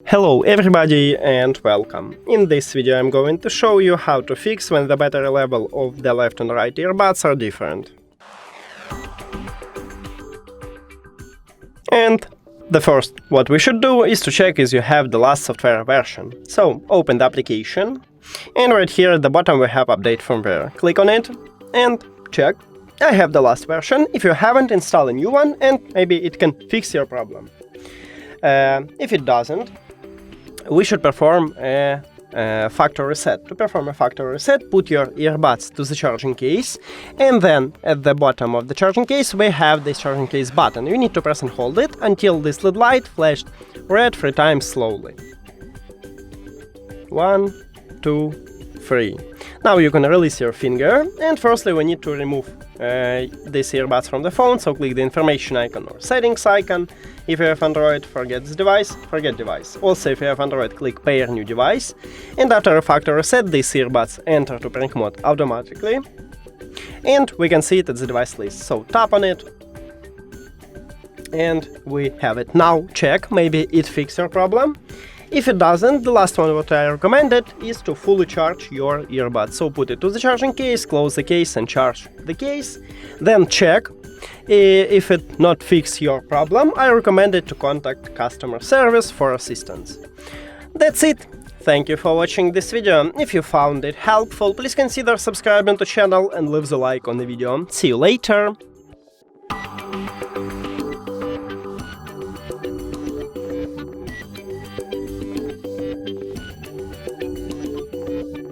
Hello everybody and welcome. In this video I'm going to show you how to fix when the battery level of the left and right earbuds are different. And the first what we should do is to check if you have the last software version. So open the application and right here at the bottom we have update firmware. Click on it and check. I have the last version. If you haven't, install a new one and maybe it can fix your problem. If it doesn't, we should perform a factory reset. To perform a factory reset, put your earbuds to the charging case, and then at the bottom of the charging case we have this charging case button. You need to press and hold it until this LED light flashed red 3 times slowly. 1, 2, 3. Now you can release your finger, and firstly we need to remove these earbuds from the phone, so click the information icon or settings icon. If you have Android, forget this device, forget device. Also, if you have Android, click pair new device, and after a factory reset, these earbuds enter to pairing mode automatically, and we can see it at the device list. So tap on it, and we have it. Now check, maybe it fixed your problem. If it doesn't, the last one what I recommended is to fully charge your earbuds. So put it to the charging case, close the case and charge the case. Then check. If it not fix your problem, I recommend it to contact customer service for assistance. That's it. Thank you for watching this video. If you found it helpful, please consider subscribing to the channel and leave the like on the video. See you later.